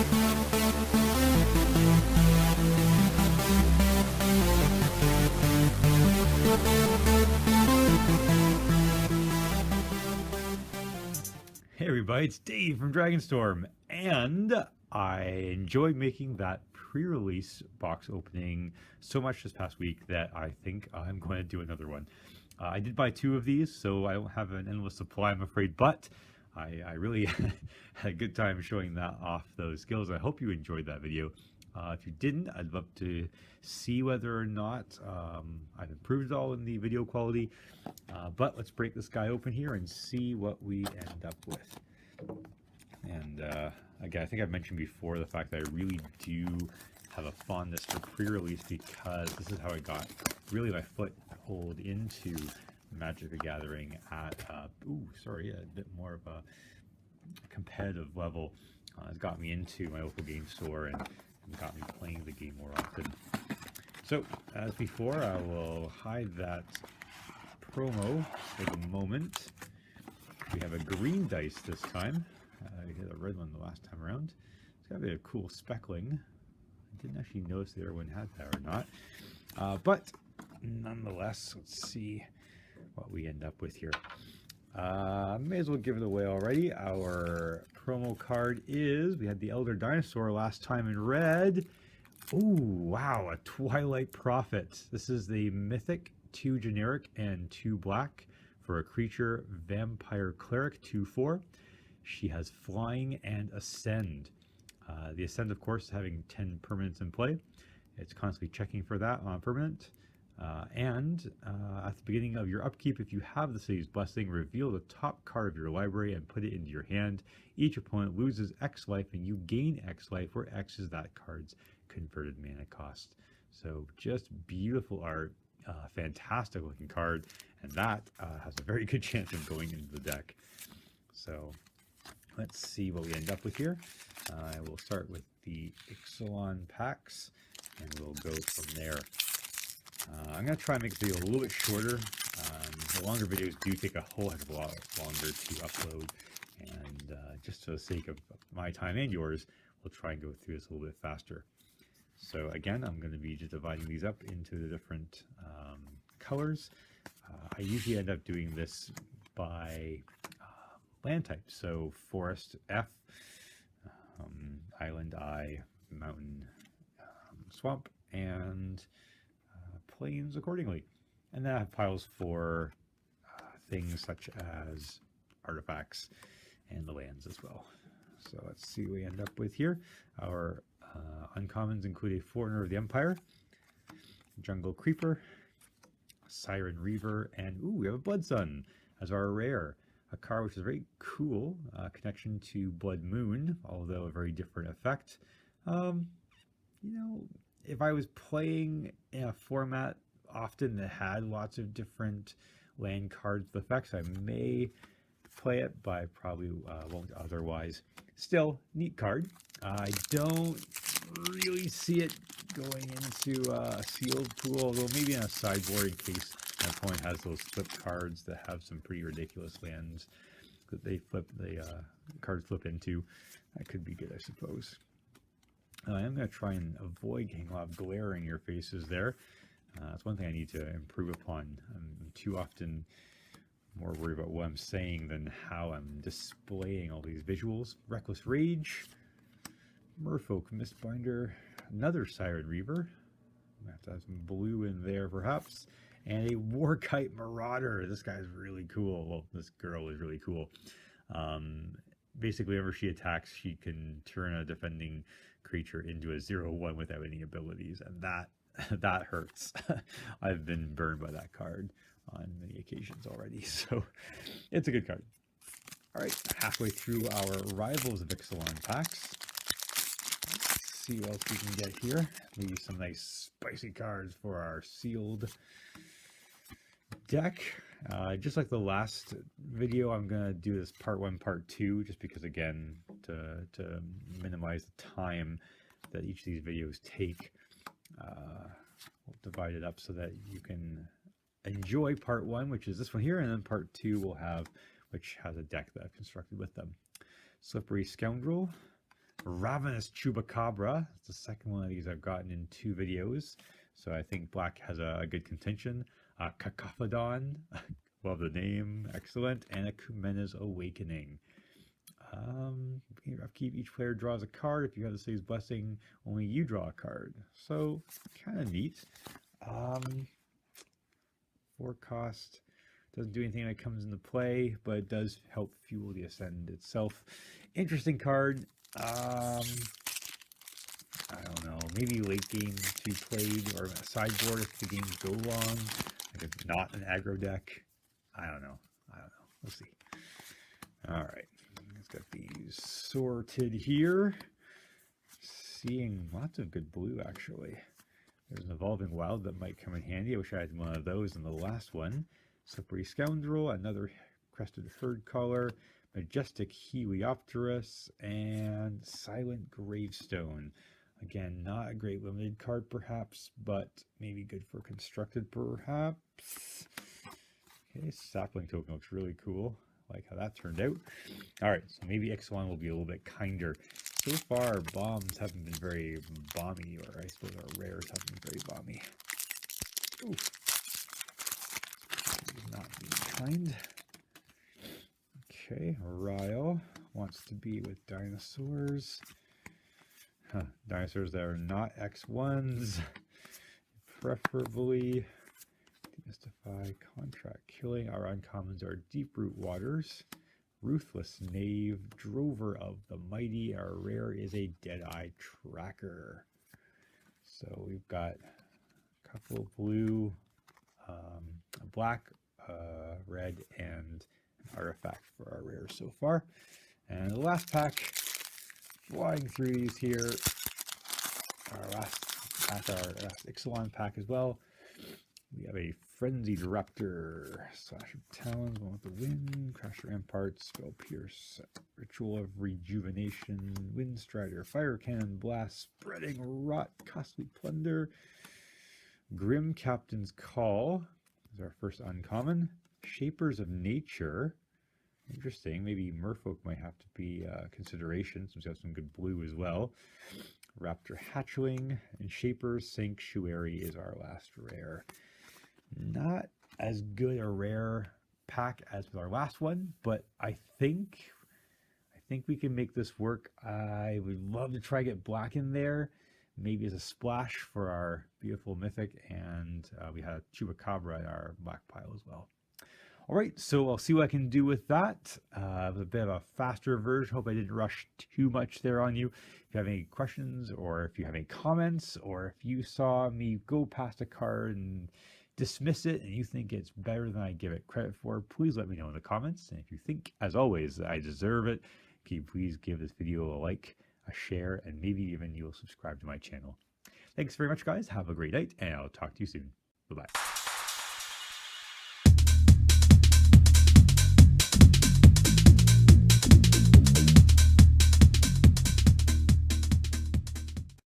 Hey everybody, it's Dave from Dragonstorm, and I enjoyed making that pre-release box opening so much this past week that I think I'm going to do another one. I did buy 2 of these, so I don't have an endless supply, I'm afraid, but I really had a good time showing that off, those skills. I hope you enjoyed that video. If you didn't, I'd love to see whether or not I've improved it all in the video quality. But let's break this guy open here and see what we end up with. And again, I think I've mentioned before the fact that I really do have a fondness for pre-release, because this is how I got really my foothold into Magic the Gathering at a bit more of a competitive level. It's got me into my local game store and got me playing the game more often. So as before, I will hide that promo for the moment. We have a green dice this time. I hit a red one the last time around. It's got a bit of cool speckling. I didn't actually notice the other one had that or not. But nonetheless, let's see what we end up with here. May as well give it away already. Our promo card is, we had the Elder Dinosaur last time in red. Oh, wow, a Twilight Prophet. This is the Mythic 2 generic and 2 black for a creature vampire cleric 2/4. She has flying and ascend. The ascend, of course, having 10 permanents in play. It's constantly checking for that on permanent. And at the beginning of your upkeep, if you have the city's blessing, reveal the top card of your library and put it into your hand. Each opponent loses X life and you gain X life, where X is that card's converted mana cost. So just beautiful art, fantastic looking card, and that has a very good chance of going into the deck. So let's see what we end up with here. We'll start with the Ixalan packs and we'll go from there. I'm going to try and make the video a little bit shorter. The longer videos do take a whole heck of a lot longer to upload, and just for the sake of my time and yours, we'll try and go through this a little bit faster. So again, I'm going to be just dividing these up into the different colors. I usually end up doing this by land type. So forest F, island I, mountain, swamp, and plains accordingly. And then I have piles for things such as artifacts and the lands as well. So let's see what we end up with here. Our uncommons include a Foreigner of the Empire, Jungle Creeper, Siren Reaver, and ooh, we have a Blood Sun as our rare. A card which is very cool, connection to Blood Moon, although a very different effect. You know, if I was playing in a format often that had lots of different land cards with effects, I may play it, but I probably won't otherwise. Still, neat card. I don't really see it going into a sealed pool, although maybe in a sideboard in case my opponent has those flip cards that have some pretty ridiculous lands that they flip, the cards flip into. That could be good, I suppose. I am going to try and avoid getting a lot of glare in your faces there. That's one thing I need to improve upon. I'm too often more worried about what I'm saying than how I'm displaying all these visuals. Reckless Rage, Merfolk Mistbinder, another Siren Reaver. I have to have some blue in there perhaps. And a Warkite Marauder. This guy's really cool. Well, this girl is really cool. Basically, whenever she attacks, she can turn a defending creature into a 0/1 without any abilities, and that hurts. I've been burned by that card on many occasions already, so it's a good card. All right, halfway through our Rivals of Ixalan packs. Let's see what else we can get here. Maybe some nice spicy cards for our sealed deck. Just like the last video, I'm going to do this part 1, part 2, just because, again, to minimize the time that each of these videos take. We'll divide it up so that you can enjoy part 1, which is this one here, and then part 2 we'll have, which has a deck that I've constructed with them. Slippery Scoundrel, Ravenous Chupacabra. It's the second one of these I've gotten in 2 videos. So I think black has a good contention. Cacophodon, love the name, excellent. And Ekumena's Awakening. Upkeep, each player draws a card. If you have the city's blessing, only you draw a card. So kind of neat. 4 cost. Doesn't do anything that comes into play, but it does help fuel the Ascend itself. Interesting card. I don't know. Maybe late game to be played or a sideboard if the games go long. Like if not an aggro deck. I don't know. We'll see. All right. Let's get these sorted here. Seeing lots of good blue actually. There's an Evolving Wild that might come in handy. I wish I had one of those in the last one. Slippery Scoundrel, another Crested Herd Caller, Majestic Heliopterus, and Silent Gravestone. Again, not a great limited card perhaps, but maybe good for constructed perhaps. Okay, Sapling Token looks really cool. I like how that turned out. Alright, so maybe Ixalan will be a little bit kinder. So far, bombs haven't been very bomby, or I suppose our rares haven't been very bomby. Ooh. Not being kind. Okay, Ryle wants to be with dinosaurs. Dinosaurs that are not X1s. Preferably Demystify, Contract Killing. Our uncommons are Deep-Root Waters, Ruthless Knave, Drover of the Mighty. Our rare is a Deadeye Tracker. So we've got a couple of blue, a black, red, and an artifact for our rares so far. And the last pack, flying through these here, our last Ixalan pack as well. We have a Frenzied Raptor, Slash of Talons, one with the Wind, Crash Ramparts, Spell Pierce, Ritual of Rejuvenation, Wind Strider, Fire Cannon, Blast, Spreading Rot, Costly Plunder, Grim Captain's Call is our first uncommon, Shapers of Nature, interesting, maybe Merfolk might have to be consideration since we have some good blue as well, Raptor Hatchling, and Shapers Sanctuary is our last rare. Not as good a rare pack as with our last one, but I think we can make this work. I would love to try to get black in there, maybe as a splash for our beautiful mythic, and we had Chupacabra in our black pile as well. All right, so I'll see what I can do with that. It was a bit of a faster version. Hope I didn't rush too much there on you. If you have any questions, or if you have any comments, or if you saw me go past a card and dismiss it and you think it's better than I give it credit for, please let me know in the comments. And if you think, as always, that I deserve it, can you please give this video a like, a share, and maybe even you'll subscribe to my channel. Thanks very much, guys. Have a great night, and I'll talk to you soon. Bye-bye.